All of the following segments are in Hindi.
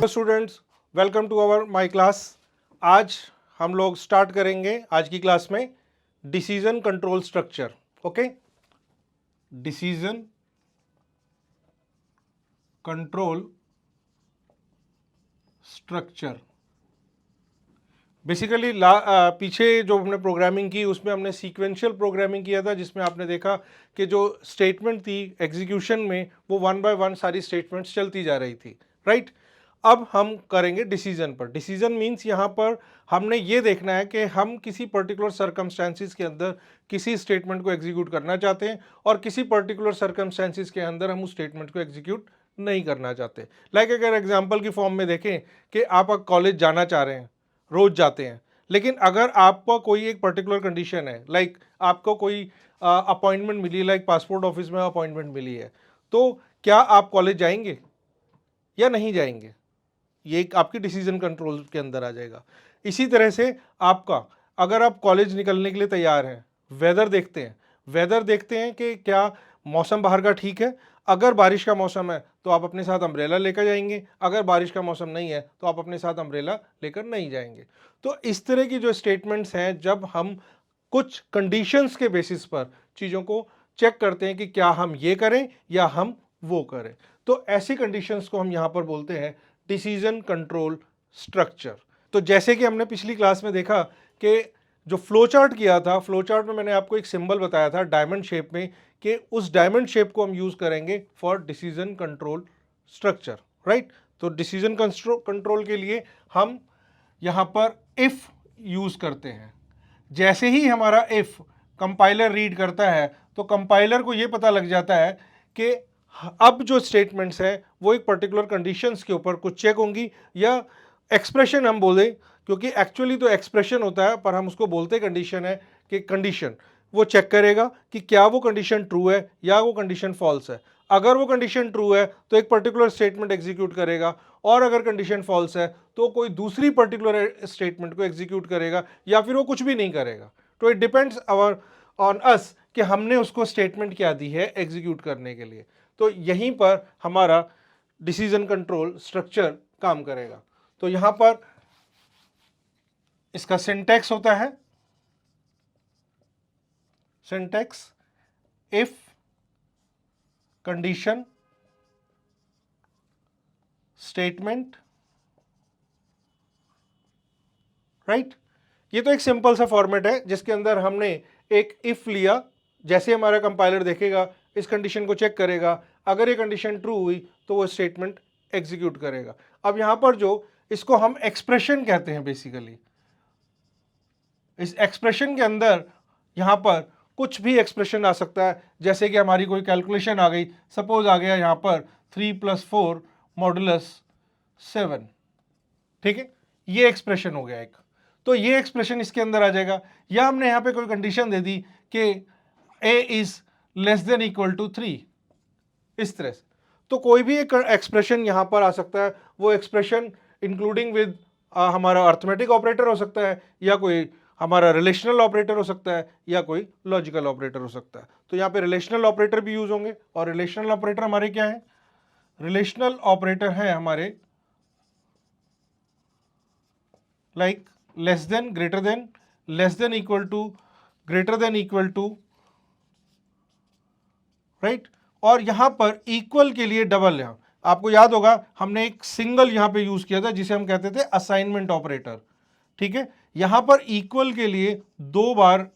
Students, welcome to our my class. आज हम लोग स्टार्ट करेंगे आज की क्लास में decision control structure. Okay, decision control structure. Basically पीछे जो हमने प्रोग्रामिंग की उसमें हमने सीक्वेंशियल प्रोग्रामिंग किया था, जिसमें आपने देखा कि जो स्टेटमेंट थी एग्जीक्यूशन में वो वन बाय वन सारी स्टेटमेंट्स चलती जा रही थी, राइट। अब हम करेंगे डिसीजन पर। डिसीजन मींस यहाँ पर हमने ये देखना है कि हम किसी पर्टिकुलर सर्कमस्टेंसेस के अंदर किसी स्टेटमेंट को एग्जीक्यूट करना चाहते हैं और किसी पर्टिकुलर सर्कमस्टेंसेस के अंदर हम उस स्टेटमेंट को एग्जीक्यूट नहीं करना चाहते। लाइक अगर एग्जांपल की फॉर्म में देखें कि आप कॉलेज जाना चाह रहे हैं, रोज जाते हैं, लेकिन अगर आपका कोई एक पर्टिकुलर कंडीशन है, लाइक आपको कोई अपॉइंटमेंट मिली, लाइक पासपोर्ट ऑफिस में अपॉइंटमेंट मिली है, तो क्या आप कॉलेज जाएंगे या नहीं जाएंगे? ये एक आपकी डिसीजन कंट्रोल के अंदर आ जाएगा। इसी तरह से आपका, अगर आप कॉलेज निकलने के लिए तैयार हैं, वेदर देखते हैं कि क्या मौसम बाहर का ठीक है। अगर बारिश का मौसम है तो आप अपने साथ अम्ब्रेला लेकर जाएंगे, अगर बारिश का मौसम नहीं है तो आप अपने साथ अम्ब्रेला लेकर नहीं जाएंगे। तो इस तरह की जो स्टेटमेंट्स हैं, जब हम कुछ कंडीशंस के बेसिस पर चीज़ों को चेक करते हैं कि क्या हम ये करें या हम वो करें, तो ऐसी कंडीशंस को हम यहाँ पर बोलते हैं डिसीजन कंट्रोल स्ट्रक्चर। तो जैसे कि हमने पिछली क्लास में देखा कि जो फ्लो चार्ट किया था, फ्लो चार्ट में मैंने आपको एक सिंबल बताया था डायमंड शेप में, कि उस डायमंड शेप को हम यूज करेंगे for decision control structure, right. तो डिसीजन कंट्रोल के लिए हम यहाँ पर इफ यूज करते हैं। जैसे ही हमारा इफ कंपाइलर रीड करता है तो कंपाइलर को ये पता लग जाता है कि अब जो स्टेटमेंट्स है वो एक पर्टिकुलर कंडीशंस के ऊपर कुछ चेक होंगी, या एक्सप्रेशन हम बोलें, क्योंकि एक्चुअली तो एक्सप्रेशन होता है पर हम उसको बोलते कंडीशन है, कि कंडीशन वो चेक करेगा कि क्या वो कंडीशन ट्रू है या वो कंडीशन फॉल्स है। अगर वो कंडीशन ट्रू है तो एक पर्टिकुलर स्टेटमेंट एग्जीक्यूट करेगा, और अगर कंडीशन फॉल्स है तो कोई दूसरी पर्टिकुलर स्टेटमेंट को एग्जीक्यूट करेगा, या फिर वो कुछ भी नहीं करेगा। तो इट डिपेंड्स ऑन अस कि हमने उसको स्टेटमेंट क्या दी है एग्जीक्यूट करने के लिए। तो यहीं पर हमारा डिसीजन कंट्रोल स्ट्रक्चर काम करेगा। तो यहां पर इसका सिंटैक्स होता है, syntax if condition statement, right. ये तो एक सिंपल सा फॉर्मेट है जिसके अंदर हमने एक इफ लिया। जैसे हमारा कंपाइलर देखेगा, इस कंडीशन को चेक करेगा, अगर ये कंडीशन ट्रू हुई तो वो स्टेटमेंट एग्जीक्यूट करेगा। अब यहां पर जो इसको हम एक्सप्रेशन कहते हैं, बेसिकली इस एक्सप्रेशन के अंदर यहां पर कुछ भी एक्सप्रेशन आ सकता है। जैसे कि हमारी कोई कैलकुलेशन आ गई, सपोज आ गया यहां पर 3 + 4 मॉडुलस 7, ठीक है, ये एक्सप्रेशन हो गया एक। तो ये एक्सप्रेशन इसके अंदर आ जाएगा। या हमने यहां पे कोई कंडीशन दे दी कि a is less than equal to 3, इस तरह से, तो कोई भी एक एक्सप्रेशन यहां पर आ सकता है। वो एक्सप्रेशन इंक्लूडिंग विद हमारा अर्थमेटिक ऑपरेटर हो सकता है, या कोई हमारा रिलेशनल ऑपरेटर हो सकता है, या कोई लॉजिकल ऑपरेटर हो सकता है। तो यहाँ पे रिलेशनल ऑपरेटर भी यूज होंगे। और रिलेशनल ऑपरेटर हमारे क्या है? रिलेशनल ऑपरेटर है हमारे like less than, greater than, less than equal to, greater than equal to, right. और यहां पर इक्वल के लिए डबल, यहां आपको याद होगा हमने एक सिंगल यहां पे यूज किया था जिसे हम कहते थे असाइनमेंट ऑपरेटर, ठीक है। यहां पर इक्वल के लिए 2 बार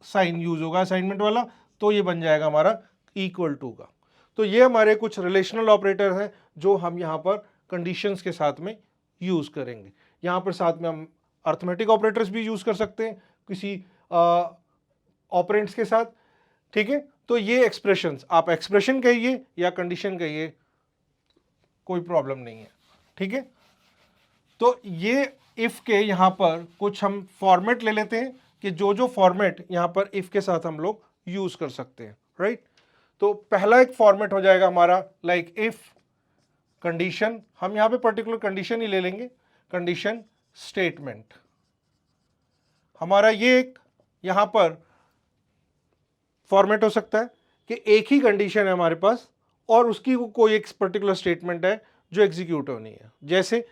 साइन यूज होगा असाइनमेंट वाला, तो ये बन जाएगा हमारा इक्वल टू का। तो ये हमारे कुछ रिलेशनल ऑपरेटर हैं जो हम यहां पर कंडीशंस के साथ में यूज करेंगे। यहां पर साथ में हम अर्थमेटिक ऑपरेटर्स भी यूज कर सकते हैं किसी ऑपरेंट्स के साथ, ठीक है। तो ये एक्सप्रेशंस, आप एक्सप्रेशन कहिए या कंडीशन कहिए, कोई प्रॉब्लम नहीं है, ठीक है। तो ये इफ के यहां पर कुछ हम फॉर्मेट ले लेते हैं कि जो जो फॉर्मेट यहां पर इफ के साथ हम लोग यूज कर सकते हैं, राइट। तो पहला एक फॉर्मेट हो जाएगा हमारा लाइक इफ कंडीशन, हम यहां पे पर्टिकुलर कंडीशन ही ले लेंगे, कंडीशन स्टेटमेंट। हमारा ये एक यहां पर फॉर्मेट हो सकता है कि एक ही कंडीशन है हमारे पास और उसकी कोई एक पर्टिकुलर स्टेटमेंट है जो एग्जीक्यूट होनी है। जैसे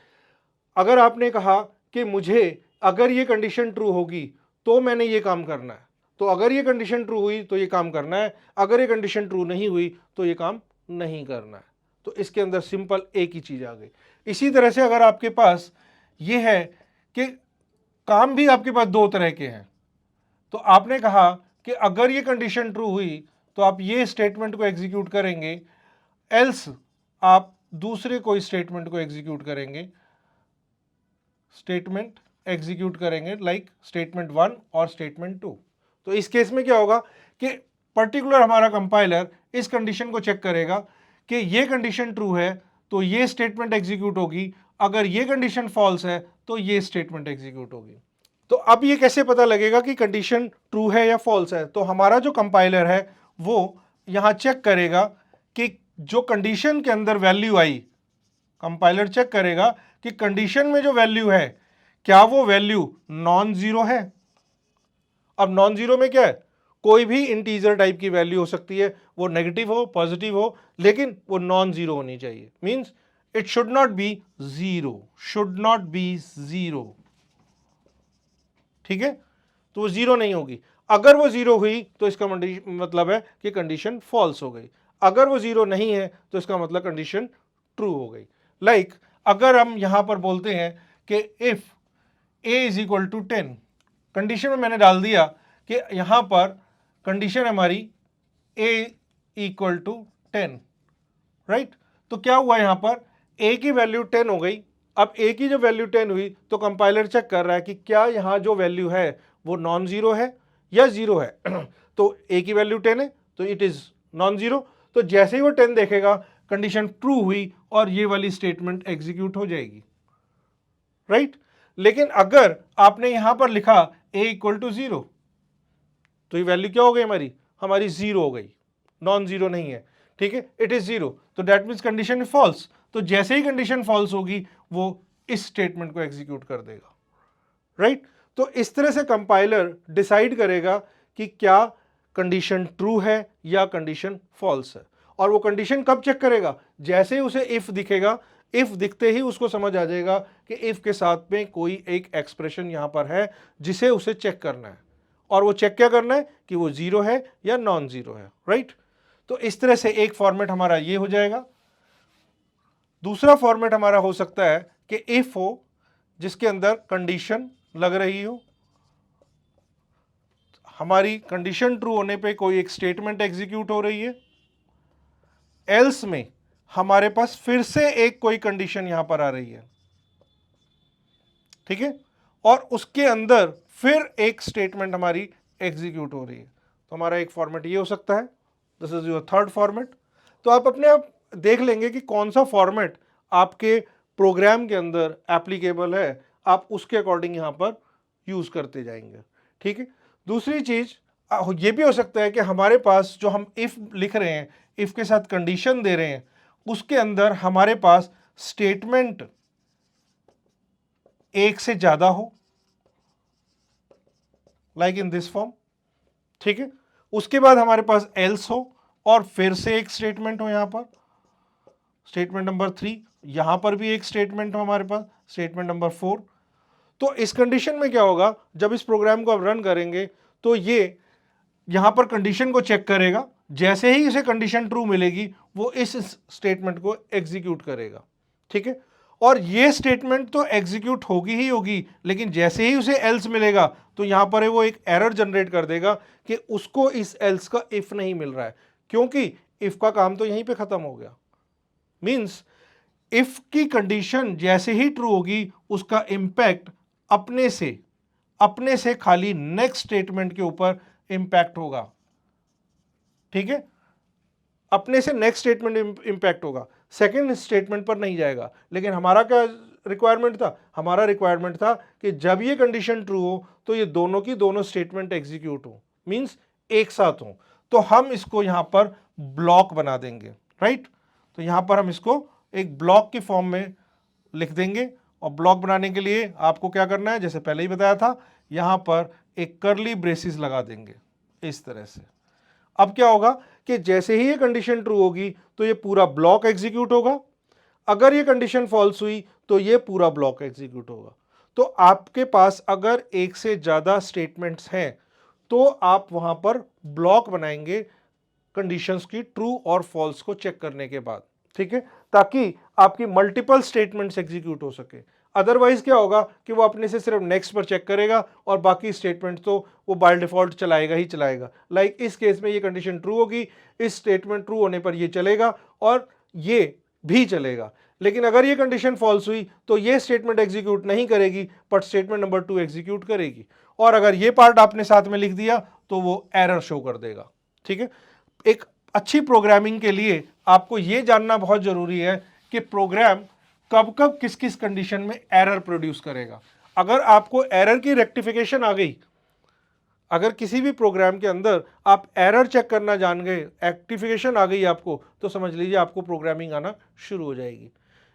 अगर आपने कहा कि मुझे अगर ये कंडीशन ट्रू होगी तो मैंने ये काम करना है, तो अगर ये कंडीशन ट्रू हुई तो ये काम करना है, अगर ये कंडीशन ट्रू नहीं हुई तो ये काम नहीं करना है। तो इसके अंदर सिंपल एक ही चीज आ गई। इसी तरह से अगर आपके पास ये है कि काम भी आपके पास दो तरह के हैं, तो आपने कहा कि अगर ये कंडीशन ट्रू हुई तो आप ये स्टेटमेंट को एग्जीक्यूट करेंगे, एल्स आप दूसरे कोई स्टेटमेंट को एग्जीक्यूट करेंगे, स्टेटमेंट एग्जीक्यूट करेंगे लाइक स्टेटमेंट 1 और स्टेटमेंट 2। तो इस केस में क्या होगा कि पर्टिकुलर हमारा कंपाइलर इस कंडीशन को चेक करेगा कि ये कंडीशन ट्रू है तो ये स्टेटमेंट एग्जीक्यूट होगी, अगर ये कंडीशन फॉल्स है तो ये स्टेटमेंट एग्जीक्यूट होगी। तो अब ये कैसे पता लगेगा कि कंडीशन ट्रू है या फॉल्स है? तो हमारा जो कंपाइलर है वो यहां चेक करेगा कि जो कंडीशन के अंदर वैल्यू आई, कंपाइलर चेक करेगा कि कंडीशन में जो वैल्यू है क्या वो वैल्यू नॉन जीरो है। अब नॉन जीरो में क्या है, कोई भी इंटीजर टाइप की वैल्यू हो सकती है, वो नेगेटिव हो पॉजिटिव हो, लेकिन वो नॉन जीरो होनी चाहिए। Means it should not be zero, should not be zero. ठीक है, तो वो जीरो नहीं होगी। अगर वो जीरो हुई तो इसका मतलब है कि कंडीशन फॉल्स हो गई, अगर वो जीरो नहीं है तो इसका मतलब कंडीशन ट्रू हो गई। लाइक अगर हम यहां पर बोलते हैं कि if a is equal to 10, condition में मैंने डाल दिया कि यहां पर कंडीशन हमारी a इक्वल टू 10, राइट। तो क्या हुआ, यहां पर a की वैल्यू 10 हो गई। अब a की जो वैल्यू 10 हुई तो कंपाइलर चेक कर रहा है कि क्या यहां जो वैल्यू है वो नॉन जीरो है या जीरो है। तो a की वैल्यू 10 है तो इट इज नॉन जीरो। तो जैसे ही वो 10 देखेगा कंडीशन ट्रू हुई और ये वाली स्टेटमेंट एग्जीक्यूट हो जाएगी, राइट। लेकिन अगर आपने यहां पर लिखा a इक्वल टू जीरो तो ये वैल्यू क्या हो गई, हमारी जीरो हो गई, नॉन जीरो नहीं है। ठीक है, इट इज जीरो, तो that means condition is false. तो जैसे ही कंडीशन फॉल्स होगी वो इस स्टेटमेंट को एग्जीक्यूट कर देगा, राइट। तो इस तरह से कंपाइलर डिसाइड करेगा कि क्या कंडीशन ट्रू है या कंडीशन फॉल्स है। और वो कंडीशन कब चेक करेगा, जैसे ही उसे इफ दिखेगा, इफ दिखते ही उसको समझ आ जाएगा कि इफ के साथ में कोई एक एक्सप्रेशन यहां पर है जिसे उसे चेक करना है। और वो चेक क्या करना है कि वो जीरो है या नॉन जीरो है, राइट। तो इस तरह से एक फॉर्मेट हमारा ये हो जाएगा। दूसरा फॉर्मेट हमारा हो सकता है कि इफ हो जिसके अंदर कंडीशन लग रही हो, हमारी कंडीशन ट्रू होने पे कोई एक स्टेटमेंट एग्जीक्यूट हो रही है, एल्स में हमारे पास फिर से एक कोई कंडीशन यहां पर आ रही है, ठीक है, और उसके अंदर फिर एक स्टेटमेंट हमारी एग्जीक्यूट हो रही है। तो हमारा एक फॉर्मेट ये हो सकता है, this is your third format. तो आप अपने आप देख लेंगे कि कौन सा फॉर्मेट आपके प्रोग्राम के अंदर एप्लीकेबल है, आप उसके अकॉर्डिंग यहां पर यूज करते जाएंगे, ठीक है। दूसरी चीज ये भी हो सकता है कि हमारे पास जो हम इफ लिख रहे हैं, इफ के साथ कंडीशन दे रहे हैं, उसके अंदर हमारे पास स्टेटमेंट एक से ज्यादा हो, लाइक इन दिस फॉर्म, ठीक है। उसके बाद हमारे पास एल्स हो और फिर से एक स्टेटमेंट हो, यहां पर स्टेटमेंट नंबर 3, यहां पर भी एक स्टेटमेंट हो हमारे पास, स्टेटमेंट नंबर 4। तो इस कंडीशन में क्या होगा, जब इस प्रोग्राम को आप रन करेंगे तो ये यहां पर कंडीशन को चेक करेगा, जैसे ही इसे कंडीशन ट्रू मिलेगी वो इस स्टेटमेंट को एग्जीक्यूट करेगा, ठीक है। और ये स्टेटमेंट तो एग्जीक्यूट होगी ही होगी, लेकिन जैसे ही उसे एल्स मिलेगा तो यहां पर वो एक एरर जनरेट कर देगा कि उसको इस एल्स का इफ नहीं मिल रहा है, क्योंकि इफ का काम तो यहीं पे खत्म हो गया। मींस इफ की कंडीशन जैसे ही ट्रू होगी उसका इंपैक्ट अपने से खाली नेक्स्ट स्टेटमेंट के ऊपर इंपैक्ट होगा, ठीक है, अपने से नेक्स्ट स्टेटमेंट इंपैक्ट होगा, सेकंड स्टेटमेंट पर नहीं जाएगा। लेकिन हमारा क्या रिक्वायरमेंट था, हमारा रिक्वायरमेंट था कि जब ये कंडीशन ट्रू हो तो ये दोनों की दोनों स्टेटमेंट एग्जीक्यूट हो, मींस एक साथ हो। तो हम इसको यहां पर ब्लॉक बना देंगे, राइट। तो यहां पर हम इसको एक ब्लॉक की फॉर्म में लिख देंगे, और ब्लॉक बनाने के लिए आपको क्या करना है, जैसे पहले ही बताया था, यहां पर एक कर्ली ब्रेसिस लगा देंगे इस तरह से। अब क्या होगा कि जैसे ही ये कंडीशन ट्रू होगी तो ये पूरा ब्लॉक एग्जीक्यूट होगा, अगर ये कंडीशन फॉल्स हुई तो ये पूरा ब्लॉक एग्जीक्यूट होगा। तो आपके पास अगर एक से ज़्यादा स्टेटमेंट्स हैं तो आप वहां पर ब्लॉक बनाएंगे कंडीशंस की ट्रू और फॉल्स को चेक करने के बाद, ठीक है, ताकि आपकी मल्टीपल स्टेटमेंट्स एग्जीक्यूट हो सके। अदरवाइज क्या होगा कि वो अपने से सिर्फ नेक्स्ट पर चेक करेगा और बाकी स्टेटमेंट तो वो बाय डिफॉल्ट चलाएगा ही चलाएगा। लाइक इस केस में ये कंडीशन ट्रू होगी, इस स्टेटमेंट ट्रू होने पर ये चलेगा और ये भी चलेगा। लेकिन अगर ये कंडीशन फॉल्स हुई तो ये स्टेटमेंट एग्जीक्यूट नहीं करेगी बट स्टेटमेंट नंबर 2 एग्जीक्यूट करेगी। और अगर ये पार्ट आपने साथ में लिख दिया तो वो एरर शो कर देगा, ठीक है। एक अच्छी प्रोग्रामिंग के लिए आपको यह जानना बहुत जरूरी है कि प्रोग्राम कब कब किस किस कंडीशन में एरर प्रोड्यूस करेगा। अगर आपको एरर की रेक्टिफिकेशन आ गई, अगर किसी भी प्रोग्राम के अंदर आप एरर चेक करना जान गए, रेक्टिफिकेशन आ गई आपको, तो समझ लीजिए आपको प्रोग्रामिंग आना शुरू हो जाएगी।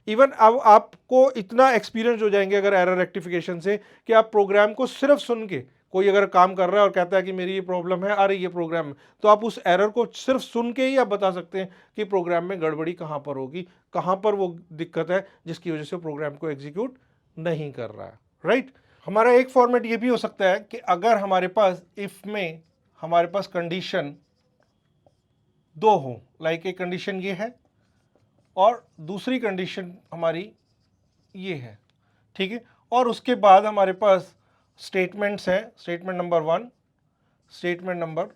इवन अब आपको इतना एक्सपीरियंस हो जाएंगे अगर एरर रेक्टिफिकेशन से कि आप प्रोग्राम को सिर्फ सुन के, कोई अगर काम कर रहा है और कहता है कि मेरी ये प्रॉब्लम है, अरे ये प्रोग्राम है, तो आप उस एरर को सिर्फ सुन के ही आप बता सकते हैं कि प्रोग्राम में गड़बड़ी कहाँ पर होगी, कहाँ पर वो दिक्कत है जिसकी वजह से प्रोग्राम को एग्जीक्यूट नहीं कर रहा है, राइट। हमारा एक फॉर्मेट ये भी हो सकता है कि अगर हमारे पास इफ में हमारे पास कंडीशन दो हो, लाइक एक कंडीशन ये है और दूसरी कंडीशन हमारी ये है, ठीक है, और उसके बाद हमारे पास स्टेटमेंट्स हैं, स्टेटमेंट नंबर 1, स्टेटमेंट नंबर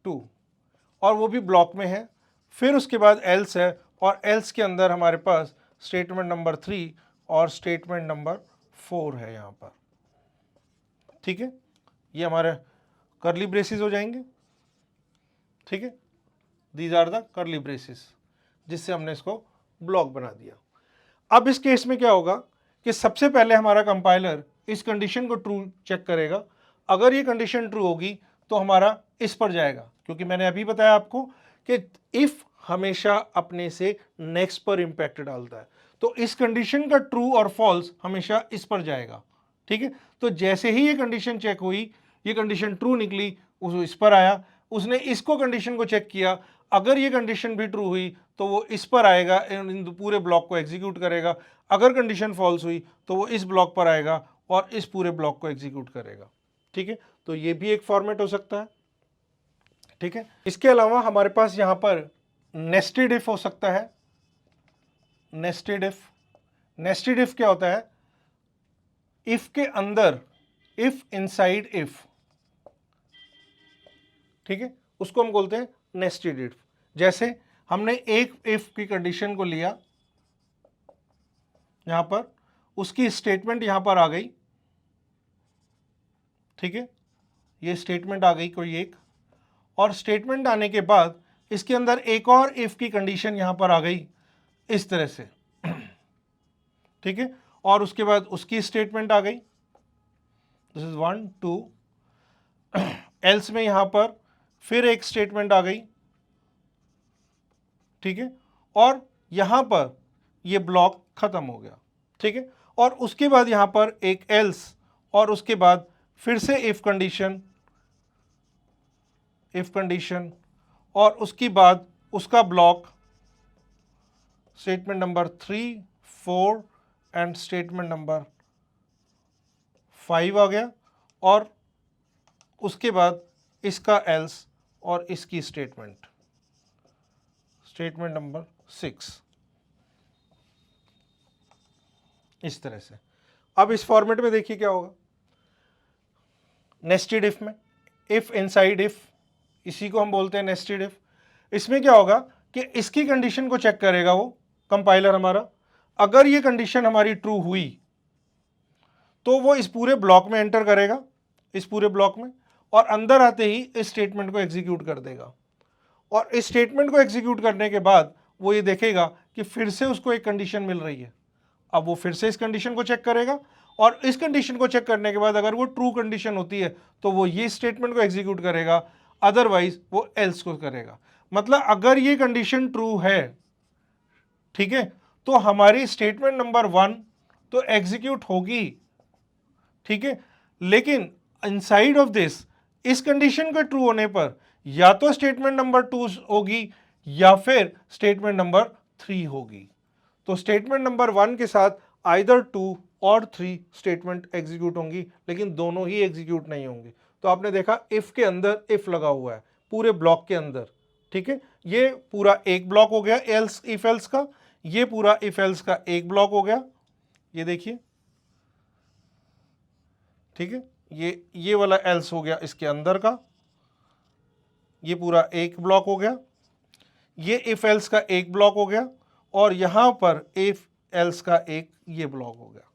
2, और वो भी ब्लॉक में है। फिर उसके बाद एल्स है और एल्स के अंदर हमारे पास स्टेटमेंट नंबर 3 और स्टेटमेंट नंबर 4 है यहाँ पर, ठीक है। ये हमारे कर्ली ब्रेसेस हो जाएंगे, ठीक है, these are the curly braces, जिससे हमने इसको ब्लॉक बना दिया। अब इस केस में क्या होगा कि सबसे पहले हमारा कंपाइलर इस कंडीशन को ट्रू चेक करेगा। अगर ये कंडीशन ट्रू होगी तो हमारा इस पर जाएगा, क्योंकि मैंने अभी बताया आपको कि इफ हमेशा अपने से नेक्स्ट पर इंपैक्ट डालता है, तो इस कंडीशन का ट्रू और फॉल्स हमेशा इस पर जाएगा, ठीक है। तो जैसे ही ये कंडीशन चेक हुई, ये कंडीशन ट्रू निकली, उस इस पर आया, उसने इसको कंडीशन को चेक किया, अगर ये कंडीशन भी ट्रू हुई तो वो इस पर आएगा, इन पूरे ब्लॉक को एग्जीक्यूट करेगा। अगर कंडीशन फॉल्स हुई तो वो इस ब्लॉक पर आएगा और इस पूरे ब्लॉक को एग्जीक्यूट करेगा, ठीक है। तो ये भी एक फॉर्मेट हो सकता है, ठीक है। इसके अलावा हमारे पास यहां पर नेस्टेड इफ हो सकता है। नेस्टेड इफ, नेस्टेड इफ क्या होता है, इफ के अंदर, इफ इनसाइड इफ, ठीक है, उसको हम बोलते हैं नेस्टेड इफ। जैसे हमने एक इफ की कंडीशन को लिया, यहां पर उसकी स्टेटमेंट यहां पर आ गई, ठीक है, ये स्टेटमेंट आ गई कोई एक, और स्टेटमेंट आने के बाद इसके अंदर एक और इफ की कंडीशन यहां पर आ गई इस तरह से, ठीक है, और उसके बाद उसकी स्टेटमेंट आ गई, दिस इज 1 2, एल्स में यहां पर फिर एक स्टेटमेंट आ गई, ठीक है, और यहां पर ये ब्लॉक खत्म हो गया, ठीक है। और उसके बाद यहां पर एक एल्स और उसके बाद फिर से इफ कंडीशन, इफ कंडीशन, और उसके बाद उसका block statement number 3 4 and statement number 5 आ गया, और उसके बाद इसका एल्स और इसकी स्टेटमेंट, स्टेटमेंट नंबर 6, इस तरह से। अब इस फॉर्मेट में देखिए क्या होगा, नेस्टेड इफ में इफ इनसाइड इफ, इसी को हम बोलते हैं नेस्टेड इफ। इसमें क्या होगा कि इसकी कंडीशन को चेक करेगा वो कंपाइलर हमारा। अगर ये कंडीशन हमारी ट्रू हुई तो वो इस पूरे ब्लॉक में एंटर करेगा, इस पूरे ब्लॉक में, और अंदर आते ही इस स्टेटमेंट को एग्जीक्यूट कर देगा। और इस स्टेटमेंट को एग्जीक्यूट करने के बाद वो ये देखेगा कि फिर से उसको एक कंडीशन मिल रही है। अब वो फिर से इस कंडीशन को चेक करेगा, और इस कंडीशन को चेक करने के बाद अगर वो ट्रू कंडीशन होती है तो वो ये स्टेटमेंट को एग्जीक्यूट करेगा, अदरवाइज वो एल्स को करेगा। मतलब अगर ये कंडीशन ट्रू है, ठीक है, तो हमारी स्टेटमेंट नंबर 1 तो एग्जीक्यूट होगी, ठीक है, लेकिन इनसाइड ऑफ दिस, इस कंडीशन के ट्रू होने पर या तो स्टेटमेंट नंबर 2 होगी या फिर स्टेटमेंट नंबर 3 होगी। तो स्टेटमेंट नंबर 1 के साथ आइदर 2 और 3 स्टेटमेंट एग्जीक्यूट होंगी, लेकिन दोनों ही एग्जीक्यूट नहीं होंगी। तो आपने देखा इफ के अंदर इफ लगा हुआ है पूरे ब्लॉक के अंदर, ठीक है। ये पूरा एक ब्लॉक हो गया एल्स इफ एल्स का, ये पूरा इफ एल्स का एक ब्लॉक हो गया, ये देखिए, ठीक है। ये वाला एल्स हो गया इसके अंदर का, ये पूरा एक ब्लॉक हो गया, ये इफ एल्स का एक ब्लॉक हो गया, और यहां पर इफ एल्स का एक ये ब्लॉक हो गया।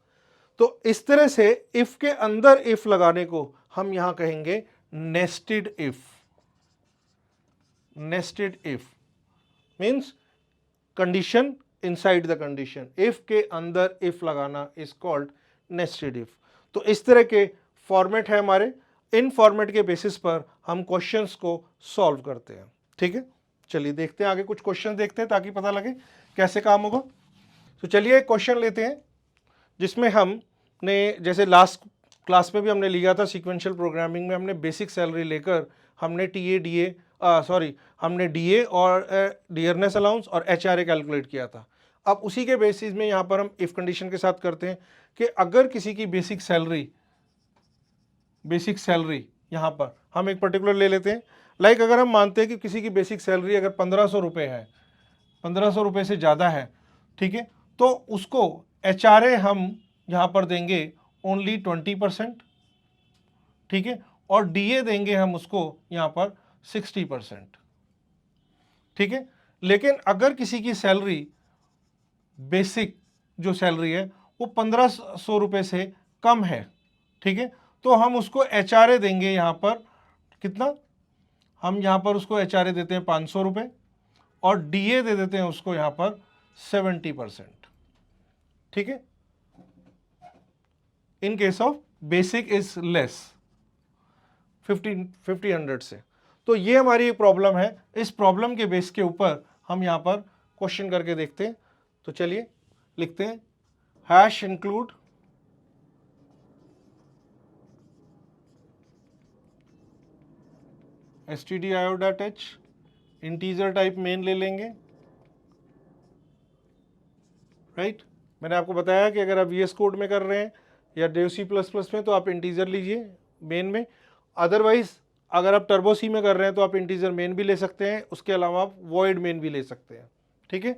तो इस तरह से इफ के अंदर इफ लगाने को हम यहां कहेंगे nested if. Nested if means condition inside the condition, if के अंदर इफ लगाना इज कॉल्ड नेस्टेड इफ। तो इस तरह के फॉर्मेट है हमारे, इन फॉर्मेट के बेसिस पर हम क्वेश्चंस को सॉल्व करते हैं, ठीक है। चलिए देखते हैं आगे, कुछ क्वेश्चन देखते हैं ताकि पता लगे कैसे काम होगा। तो चलिए एक क्वेश्चन लेते हैं जिसमें हमने जैसे लास्ट क्लास में भी हमने लिया था, सीक्वेंशियल प्रोग्रामिंग में हमने बेसिक सैलरी लेकर हमने हमने डीए और डियरनेस अलाउंस और एचआरए कैलकुलेट किया था। अब उसी के बेसिस में यहाँ पर हम इफ कंडीशन के साथ करते हैं कि अगर किसी की बेसिक सैलरी यहाँ पर हम एक पर्टिकुलर ले लेते हैं, लाइक अगर हम मानते हैं कि किसी की बेसिक सैलरी अगर 1500 रुपये है, 1500 रुपये से ज़्यादा है, ठीक है, तो उसको एचआरए हम यहाँ पर देंगे ओनली 20%, ठीक है, और डीए देंगे हम उसको यहाँ पर 60%, ठीक है। लेकिन अगर किसी की सैलरी बेसिक जो सैलरी है वो 1500 रुपये से कम है, ठीक है, तो हम उसको एचआरए देंगे यहाँ पर कितना, हम यहाँ पर उसको एचआरए देते हैं 500 रुपये और डीए दे देते हैं उसको यहाँ पर 70%, ठीक है। In case of basic is less 1500 से। तो ये हमारी एक प्रॉब्लम है, इस प्रॉब्लम के बेस के ऊपर हम यहाँ पर क्वेश्चन करके देखते हैं। तो चलिए लिखते हैं hash include stdio.h, integer type main ले लेंगे, राइट। मैंने आपको बताया कि अगर आप VS कोड में कर रहे हैं या DevC++ में तो आप इंटीजर लीजिए मेन में, अदरवाइज अगर आप टर्बो सी में कर रहे हैं तो आप इंटीजर मेन भी ले सकते हैं, उसके अलावा आप वॉइड मेन भी ले सकते हैं, ठीक है।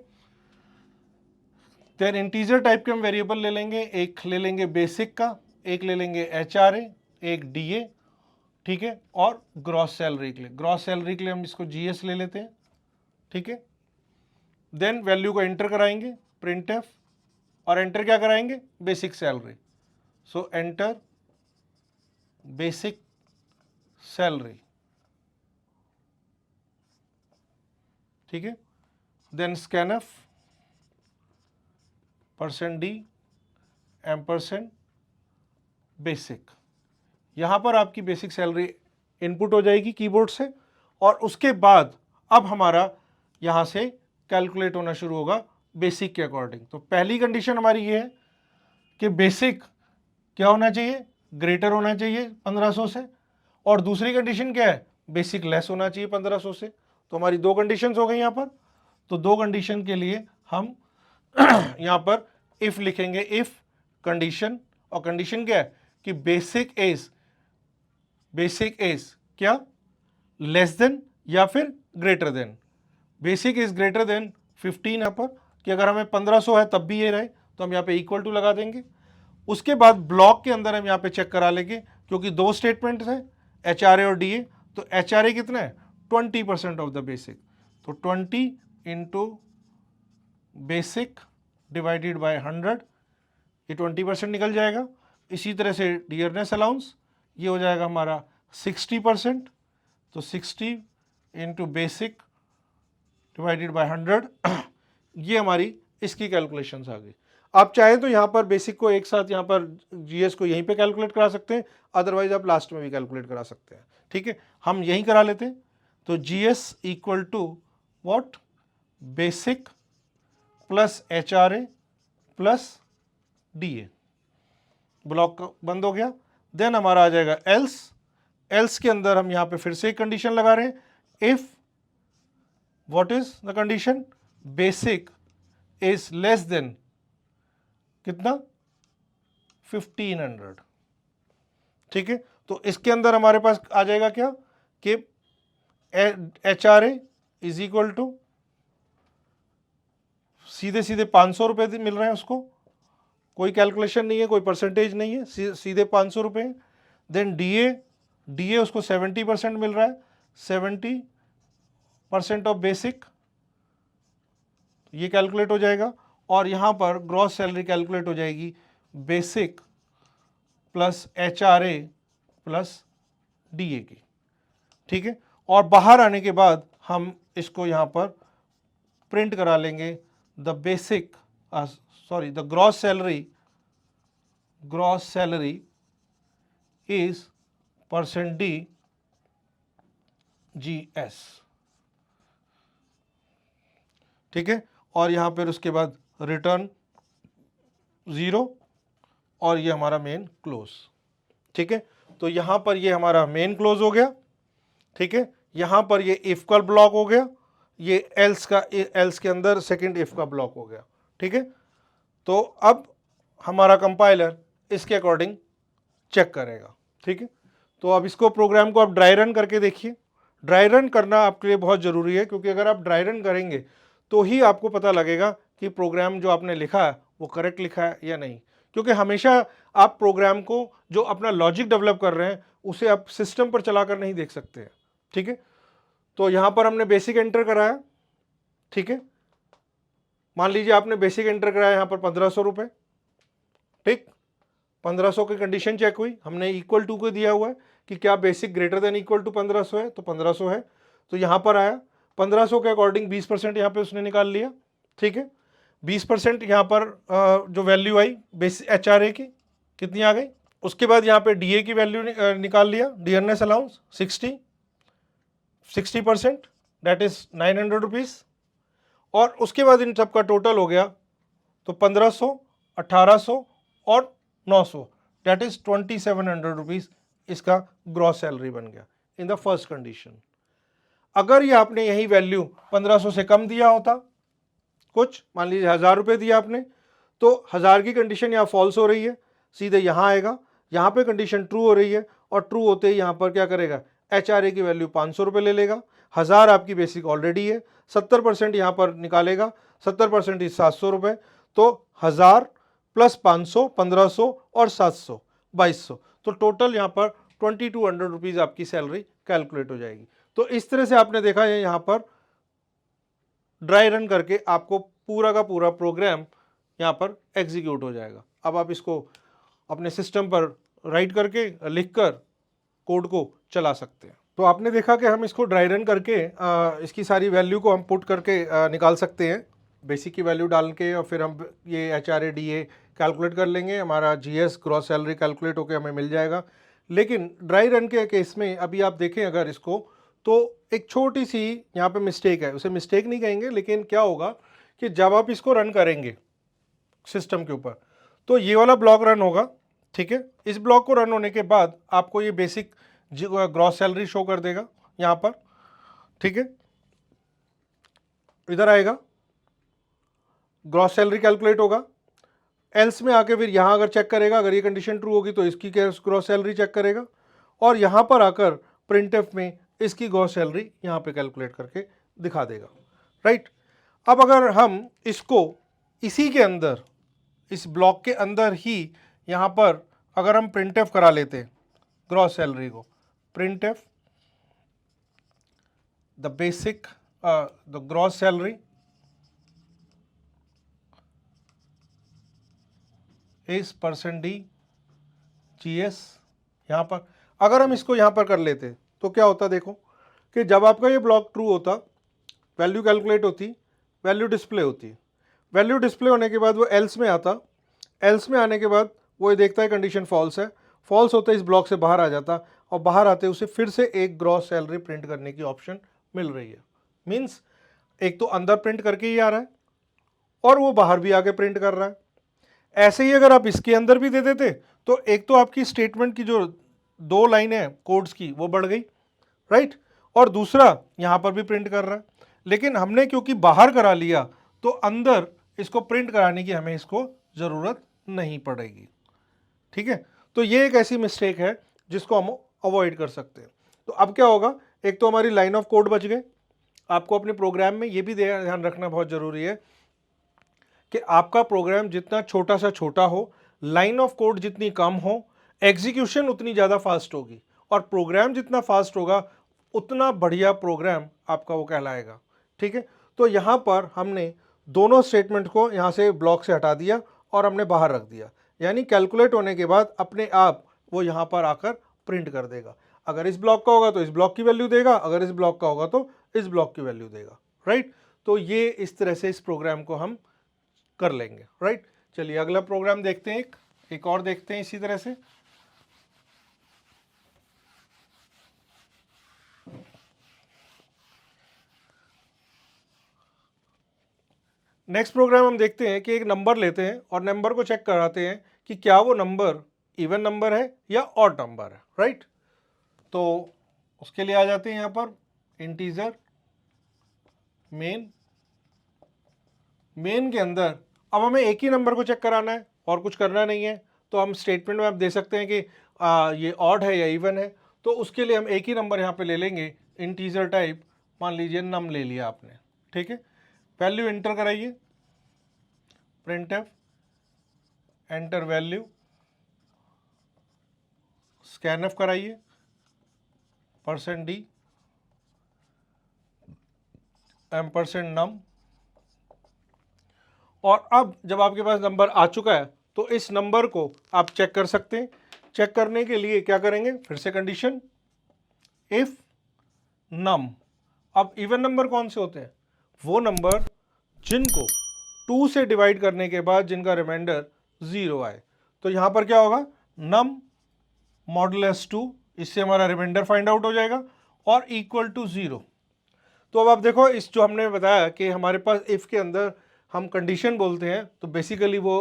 देन इंटीजर टाइप के हम वेरिएबल ले लेंगे, एक ले लेंगे बेसिक का, एक ले लेंगे एचआरए, एक डीए, ठीक है, और ग्रॉस सैलरी के लिए हम इसको जीएस ले लेते हैं, ठीक है। देन वैल्यू को एंटर कराएंगे प्रिंटफ, और एंटर क्या कराएंगे, basic salary, so enter basic salary, ठीक है। Then scanf %d ampersand basic, यहाँ पर आपकी बेसिक सैलरी इनपुट हो जाएगी कीबोर्ड से, और उसके बाद अब हमारा यहाँ से कैलकुलेट होना शुरू होगा बेसिक के अकॉर्डिंग। तो पहली कंडीशन हमारी ये है कि बेसिक क्या होना चाहिए, ग्रेटर होना चाहिए 1500 से, और दूसरी कंडीशन क्या है, बेसिक लेस होना चाहिए 1500 से। तो हमारी दो कंडीशंस हो गई यहाँ पर। तो दो कंडीशन के लिए हम यहाँ पर इफ लिखेंगे, इफ कंडीशन, और कंडीशन क्या है कि बेसिक इज क्या, लेस देन या फिर greater than. Basic is greater then 15 यहाँ पर, कि अगर हमें 1500 है तब भी ये रहे तो हम यहाँ पे इक्वल टू लगा देंगे। उसके बाद ब्लॉक के अंदर हम यहाँ पे चेक करा लेंगे, क्योंकि दो स्टेटमेंट्स हैं एचआरए और डीए, तो एचआरए कितना है 20% ऑफ द बेसिक, तो 20 इंटू बेसिक डिवाइडेड बाय 100, ये 20% निकल जाएगा। इसी तरह से डियरनेस अलाउंस, ये हो जाएगा हमारा 60%, तो 60 इंटू बेसिक डिवाइडेड बाय 100, ये हमारी इसकी कैलकुलेशंस आ गई। आप चाहें तो यहाँ पर बेसिक को एक साथ यहाँ पर जीएस को यहीं पे कैलकुलेट करा सकते हैं, अदरवाइज आप लास्ट में भी कैलकुलेट करा सकते हैं, ठीक है। हम यहीं करा लेते हैं। तो GS equal to what, basic plus HRA plus DA, block बंद हो गया। देन हमारा आ जाएगा एल्स के अंदर हम यहाँ पे फिर से एक कंडीशन लगा रहे हैं, if what is the condition, basic is less then कितना 1500, ठीक है। तो इसके अंदर हमारे पास आ जाएगा क्या कि HRA इज इक्वल टू सीधे सीधे 500 रुपये मिल रहे हैं उसको, कोई कैलकुलेशन नहीं है, कोई परसेंटेज नहीं है, सीधे 500 रुपये। देन DA उसको 70% मिल रहा है, 70% ऑफ बेसिक, ये कैलकुलेट हो जाएगा। और यहाँ पर ग्रॉस सैलरी कैलकुलेट हो जाएगी basic plus HRA plus DA की, ठीक है। और बाहर आने के बाद हम इसको यहाँ पर प्रिंट करा लेंगे, the basic the gross salary is %D GS, ठीक है। और यहाँ पर उसके बाद रिटर्न 0 और ये हमारा मेन क्लोज, ठीक है। तो यहाँ पर ये हमारा मेन क्लोज हो गया, ठीक है। यहाँ पर ये इफ का ब्लॉक हो गया, ये एल्स के अंदर सेकंड इफ का ब्लॉक हो गया, ठीक है। तो अब हमारा कंपाइलर इसके अकॉर्डिंग चेक करेगा, ठीक है। तो अब इसको प्रोग्राम को आप ड्राई रन करके देखिए। ड्राई रन करना आपके लिए बहुत ज़रूरी है, क्योंकि अगर आप ड्राई रन करेंगे तो ही आपको पता लगेगा कि प्रोग्राम जो आपने लिखा है वो करेक्ट लिखा है या नहीं। क्योंकि हमेशा आप प्रोग्राम को जो अपना लॉजिक डेवलप कर रहे हैं उसे आप सिस्टम पर चलाकर नहीं देख सकते हैं, ठीक है। तो यहाँ पर हमने बेसिक एंटर कराया, ठीक है। मान लीजिए आपने बेसिक एंटर कराया यहाँ पर 1500 रुपये, ठीक। 1500 की कंडीशन चेक हुई, हमने इक्वल टू को दिया हुआ है कि क्या basic greater than equal to 1500 है, तो 1500 है। तो यहाँ पर आया 1500 के अकॉर्डिंग 20% यहाँ पे उसने निकाल लिया, ठीक है। 20% यहाँ पर जो वैल्यू आई बेसिक HRA की कितनी आ गई। उसके बाद यहाँ पे DA की वैल्यू निकाल लिया, dearness allowance 60% that is 900 rupees. और उसके बाद इन सबका टोटल हो गया तो 1500, 1800 और 900 दैट इज 2700 रुपीज़ इसका ग्रॉस सैलरी बन गया इन द फर्स्ट कंडीशन। अगर ये आपने यही वैल्यू 1500 से कम दिया होता, कुछ मान लीजिए 1000 रुपये दिया आपने, तो 1000 की कंडीशन यहाँ फॉल्स हो रही है, सीधे यहाँ आएगा, यहाँ पे कंडीशन ट्रू हो रही है, और ट्रू होते ही यहाँ पर क्या करेगा, HRA की वैल्यू 500 रुपये ले लेगा। 1000 आपकी बेसिक ऑलरेडी है, 70% यहाँ पर निकालेगा, 70% इज 700 रुपये। तो 1000 प्लस 500 1500 और 700 2200, तो टोटल यहाँ पर 2200 रुपीज़ आपकी सैलरी कैलकुलेट हो जाएगी। तो इस तरह से आपने देखा है यहाँ पर ड्राई रन करके आपको पूरा का पूरा प्रोग्राम यहाँ पर एग्जीक्यूट हो जाएगा। अब आप इसको अपने सिस्टम पर राइट करके लिखकर कोड को चला सकते हैं। तो आपने देखा कि हम इसको ड्राई रन करके इसकी सारी वैल्यू को हम पुट करके निकाल सकते हैं, बेसिक की वैल्यू डाल के, और फिर हम ये HRA DA कैलकुलेट कर लेंगे, हमारा GS ग्रॉस सैलरी कैलकुलेट होकर हमें मिल जाएगा। लेकिन ड्राई रन के केस में अभी आप देखें अगर इसको, तो एक छोटी सी यहाँ पे मिस्टेक है, उसे मिस्टेक नहीं कहेंगे, लेकिन क्या होगा कि जब आप इसको रन करेंगे सिस्टम के ऊपर तो ये वाला ब्लॉक रन होगा, ठीक है। इस ब्लॉक को रन होने के बाद आपको ये बेसिक ग्रॉस सैलरी शो कर देगा यहाँ पर, ठीक है। इधर आएगा, ग्रॉस सैलरी कैलकुलेट होगा, एल्स में आके फिर यहाँ अगर चेक करेगा, अगर ये कंडीशन ट्रू होगी तो इसकी ग्रॉस सैलरी चेक करेगा, और यहाँ पर आकर प्रिंटफ में इसकी ग्रॉस सैलरी यहाँ पे कैलकुलेट करके दिखा देगा, राइट। अब अगर हम इसको इसी के अंदर, इस ब्लॉक के अंदर ही यहाँ पर अगर हम प्रिंटफ करा लेते हैं ग्रॉस सैलरी को, printf the basic the gross salary is %D GS, यहाँ पर अगर हम इसको यहाँ पर कर लेते तो क्या होता, देखो कि जब आपका ये ब्लॉक ट्रू होता, वैल्यू कैलकुलेट होती, वैल्यू डिस्प्ले होती, वैल्यू डिस्प्ले होने के बाद वो एल्स में आता, एल्स में आने के बाद वो ये देखता है कंडीशन फॉल्स है, फॉल्स होता है इस ब्लॉक से बाहर आ जाता, और बाहर आते उसे फिर से एक ग्रॉस सैलरी प्रिंट करने की ऑप्शन मिल रही है। मीन्स एक तो अंदर प्रिंट करके ही आ रहा है और वो बाहर भी आके प्रिंट कर रहा है। ऐसे ही अगर आप इसके अंदर भी दे देते तो एक तो आपकी स्टेटमेंट की जो 2 लाइनें हैं कोड्स की वो बढ़ गई, राइट, और दूसरा यहाँ पर भी प्रिंट कर रहा है। लेकिन हमने क्योंकि बाहर करा लिया तो अंदर इसको प्रिंट कराने की हमें इसको ज़रूरत नहीं पड़ेगी। ठीक है, तो ये एक ऐसी मिस्टेक है जिसको हम अवॉइड कर सकते हैं। तो अब क्या होगा, एक तो हमारी लाइन ऑफ कोड बच गए। आपको अपने प्रोग्राम में ये भी ध्यान रखना बहुत ज़रूरी है कि आपका प्रोग्राम जितना छोटा सा छोटा हो, लाइन ऑफ कोड जितनी कम हो, एग्जीक्यूशन उतनी ज़्यादा फास्ट होगी, और प्रोग्राम जितना फास्ट होगा उतना बढ़िया प्रोग्राम आपका वो कहलाएगा। ठीक है, तो यहाँ पर हमने दोनों स्टेटमेंट को यहाँ से ब्लॉक से हटा दिया और हमने बाहर रख दिया, यानी कैलकुलेट होने के बाद अपने आप वो यहाँ पर आकर प्रिंट कर देगा। अगर इस ब्लॉक का होगा तो इस ब्लॉक की वैल्यू देगा, अगर इस ब्लॉक का होगा तो इस ब्लॉक की वैल्यू देगा। राइट, तो ये इस तरह से इस प्रोग्राम को हम कर लेंगे। राइट, चलिए अगला प्रोग्राम देखते हैं, एक और देखते हैं इसी तरह से। नेक्स्ट प्रोग्राम हम देखते हैं कि एक नंबर लेते हैं और नंबर को चेक कराते हैं कि क्या वो नंबर इवन नंबर है या ऑड नंबर है। राइट, तो उसके लिए आ जाते हैं यहाँ पर इंटीजर मेन के अंदर। अब हमें एक ही नंबर को चेक कराना है और कुछ करना नहीं है, तो हम स्टेटमेंट में आप दे सकते हैं कि ये ऑड है या इवन है। तो उसके लिए हम एक ही नंबर यहाँ पे ले लेंगे, इंटीजर टाइप, मान लीजिए नम ले लिया आपने। ठीक है, वैल्यू एंटर कराइए, प्रिंटफ एंटर वैल्यू, स्कैनफ कराइए, %d %num। और अब जब आपके पास नंबर आ चुका है तो इस नंबर को आप चेक कर सकते हैं। चेक करने के लिए क्या करेंगे, फिर से कंडीशन इफ नम। अब इवन नंबर कौन से होते हैं, वो नंबर जिनको 2 से डिवाइड करने के बाद जिनका रिमाइंडर 0 आए। तो यहाँ पर क्या होगा, नम मॉडुलस 2, इससे हमारा रिमाइंडर फाइंड आउट हो जाएगा, और इक्वल टू 0। तो अब आप देखो, इस जो हमने बताया कि हमारे पास इफ़ के अंदर हम कंडीशन बोलते हैं तो बेसिकली वो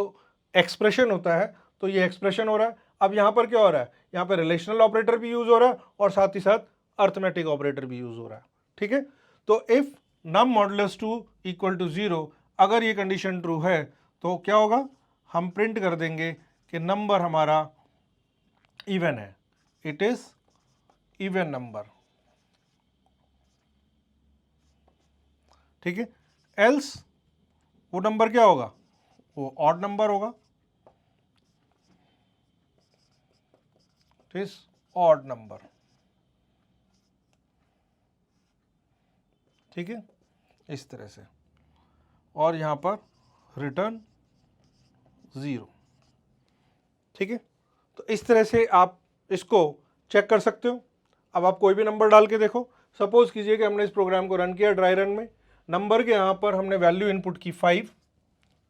एक्सप्रेशन होता है, तो ये एक्सप्रेशन हो रहा है। अब यहाँ पर क्या हो रहा है, यहाँ पर रिलेशनल ऑपरेटर भी यूज़ हो रहा है और साथ ही साथ अर्थमेटिक ऑपरेटर भी यूज़ हो रहा है। ठीक है, तो if num modulus 2 equal to 0, अगर ये कंडीशन ट्रू है तो क्या होगा, हम प्रिंट कर देंगे कि नंबर हमारा इवन है, इट इज़ इवन नंबर। ठीक है, एल्स वो नंबर क्या होगा, वो ऑड नंबर होगा, इट इज ऑड नंबर। ठीक है, इस तरह से, और यहाँ पर रिटर्न 0। ठीक है, तो इस तरह से आप इसको चेक कर सकते हो। अब आप कोई भी नंबर डाल के देखो, सपोज कीजिए कि हमने इस प्रोग्राम को रन किया ड्राई रन में, नंबर के यहाँ पर हमने वैल्यू इनपुट की 5।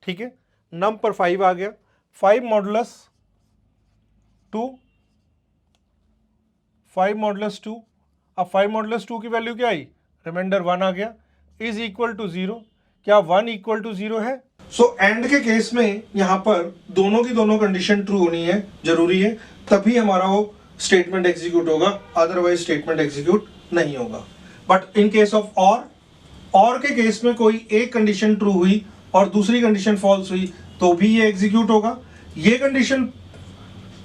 ठीक है, नम पर 5 आ गया, 5 मॉडुलस 2, 5 मॉडुलस 2। अब 5 मॉडुलस 2 की वैल्यू क्या आई, रिमाइंडर 1 आ गया, इज इक्वल टू 0। क्या 1 इक्वल टू 0 है? सो एंड के केस में यहाँ पर दोनों की दोनों कंडीशन ट्रू होनी है, जरूरी है, तभी हमारा वो स्टेटमेंट एग्जीक्यूट होगा, अदरवाइज स्टेटमेंट एग्जीक्यूट नहीं होगा। बट इन केस ऑफ और के केस में कोई एक कंडीशन ट्रू हुई और दूसरी कंडीशन फॉल्स हुई तो भी ये एग्जीक्यूट होगा, ये कंडीशन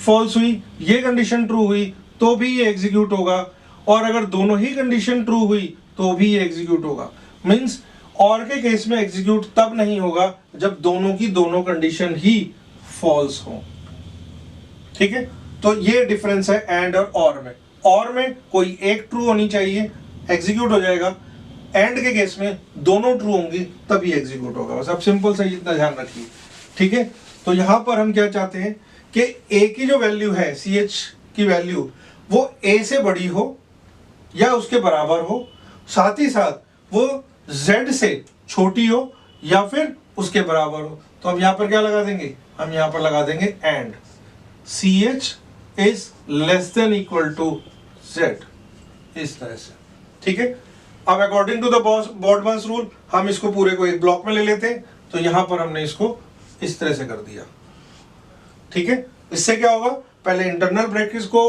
फॉल्स हुई, ये कंडीशन ट्रू हुई तो भी ये एग्जीक्यूट होगा, और अगर दोनों ही कंडीशन ट्रू हुई तो भी ये एग्जीक्यूट होगा। मींस और के केस में एग्जीक्यूट तब नहीं होगा जब दोनों की दोनों कंडीशन ही फॉल्स हो। ठीक है, तो ये डिफरेंस है एंड और में। और में कोई एक ट्रू होनी चाहिए, एग्जीक्यूट हो जाएगा, एंड के केस में दोनों ट्रू होंगी तभी एग्जीक्यूट होगा। बस आप सिंपल सा इतना ध्यान रखिए। ठीक है, तो यहां पर हम क्या चाहते हैं कि ए की जो वैल्यू है, CH की वैल्यू, वो ए से बड़ी हो या उसके बराबर हो, साथ ही साथ वो Z से छोटी हो या फिर उसके बराबर हो। तो हम यहां पर क्या लगा देंगे, हम यहां पर लगा देंगे and CH is less than equal to Z, इस तरह से। ठीक है, अब according to the BODMAS rule हम इसको पूरे को एक ब्लॉक में ले लेते हैं, तो यहां पर हमने इसको इस तरह से कर दिया। ठीक है, इससे क्या होगा, पहले इंटरनल ब्रैकेट्स को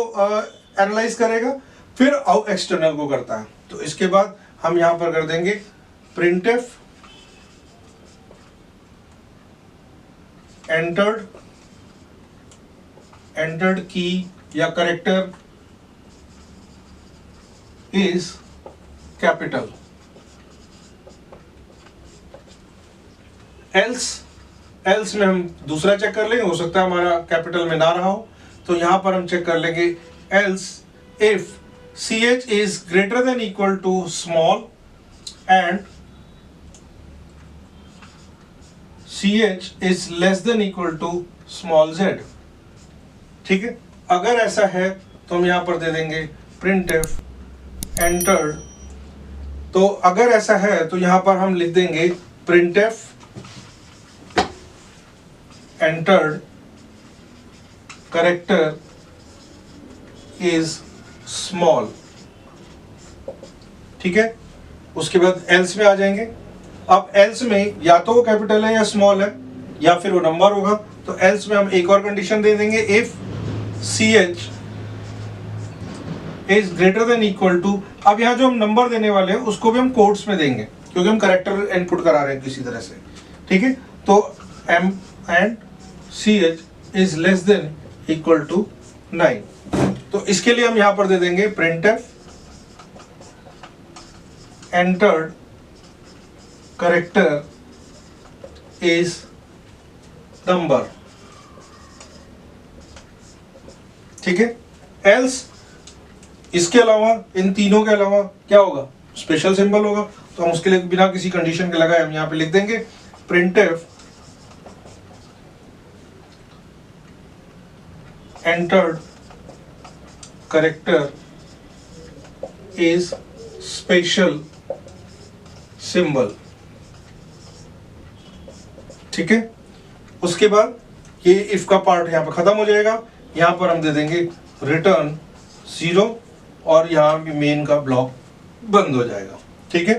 एनालाइज करेगा, फिर एक्सटर्नल को करता है। तो इसके बाद हम यहां पर कर देंगे प्रिंटफ एंटर्ड की या करेक्टर इज कैपिटल। एल्स में हम दूसरा चेक कर लेंगे, हो सकता है हमारा कैपिटल में ना रहा हो, तो यहां पर हम चेक कर लेंगे else if CH is greater than equal to small and CH is less than equal to small z। ठीक है, अगर ऐसा है तो हम यहां पर दे देंगे printf entered। तो अगर ऐसा है तो यहां पर हम लिख देंगे printf entered character is small। ठीक है, उसके बाद एल्स में आ जाएंगे। अब एल्स में या तो वो कैपिटल है या स्मॉल है या फिर वो नंबर होगा, तो एल्स में हम एक और कंडीशन दे देंगे, if CH is greater than equal to. अब यहाँ जो हम नंबर देने वाले हैं उसको भी हम कोट्स में देंगे क्योंकि हम करेक्टर इनपुट करा रहे हैं किसी तरह से। ठीक है, तो M and CH is less than equal to 9। तो इसके लिए हम यहां पर दे देंगे printf entered character is number। ठीक है, एल्स इसके अलावा, इन तीनों के अलावा क्या होगा, स्पेशल सिंबल होगा, तो हम उसके लिए बिना किसी कंडीशन के लगाए हम यहां पे लिख देंगे printf entered character is special symbol। ठीक है, उसके बाद ये इफ का पार्ट यहाँ पर खत्म हो जाएगा। यहाँ पर हम दे देंगे रिटर्न 0 और यहाँ भी मेन का ब्लॉक बंद हो जाएगा। ठीक है,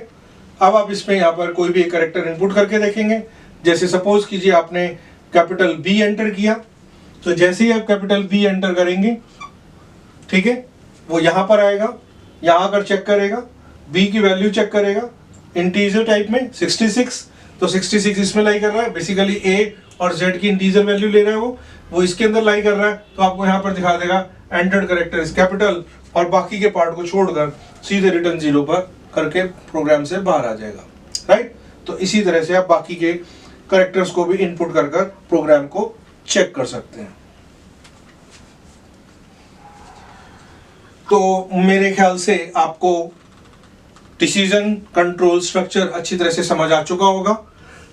अब आप इसमें यहाँ पर कोई भी एक कैरेक्टर इनपुट करके देखेंगे। जैसे सपोज कीजिए आपने कैपिटल B एंटर किया, तो जैसे ही आप कैपिटल B एंटर करेंगे, ठीक है, वो यहाँ पर आएगा, यहाँ आकर चेक करेगा, B की वैल्यू चेक करेगा इंटीजर टाइप में 66, तो 66 इसमें लाई कर रहा है, बेसिकली A और Z की इंटीजर वैल्यू ले रहा है, वो इसके अंदर लाई कर रहा है, तो आपको यहाँ पर दिखा देगा एंटर्ड कैरेक्टर इज कैपिटल, और बाकी के पार्ट को छोड़कर सीधे रिटर्न 0 पर करके प्रोग्राम से बाहर आ जाएगा। राइट, तो इसी तरह से आप बाकी के कैरेक्टर्स को भी इनपुट कर प्रोग्राम को चेक कर सकते हैं। तो मेरे ख्याल से आपको डिसीजन कंट्रोल स्ट्रक्चर अच्छी तरह से समझ आ चुका होगा।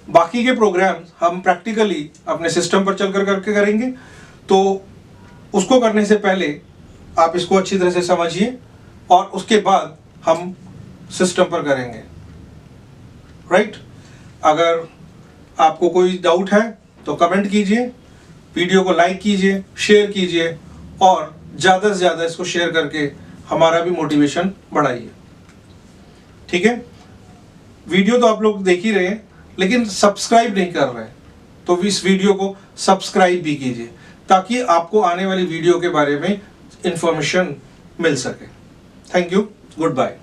बाकी के प्रोग्राम हम प्रैक्टिकली अपने सिस्टम पर चलकर करके करेंगे, तो उसको करने से पहले आप इसको अच्छी तरह से समझिए और उसके बाद हम सिस्टम पर करेंगे। राइट, अगर आपको कोई डाउट है तो कमेंट कीजिए, वीडियो को लाइक कीजिए, शेयर कीजिए और ज़्यादा से ज़्यादा इसको शेयर करके हमारा भी मोटिवेशन बढ़ाइए। ठीक है, वीडियो तो आप लोग देख ही रहे हैं लेकिन सब्सक्राइब नहीं कर रहे हैं, तो इस वीडियो को सब्सक्राइब भी कीजिए ताकि आपको आने वाली वीडियो के बारे में इंफॉर्मेशन मिल सके। Thank you, good bye.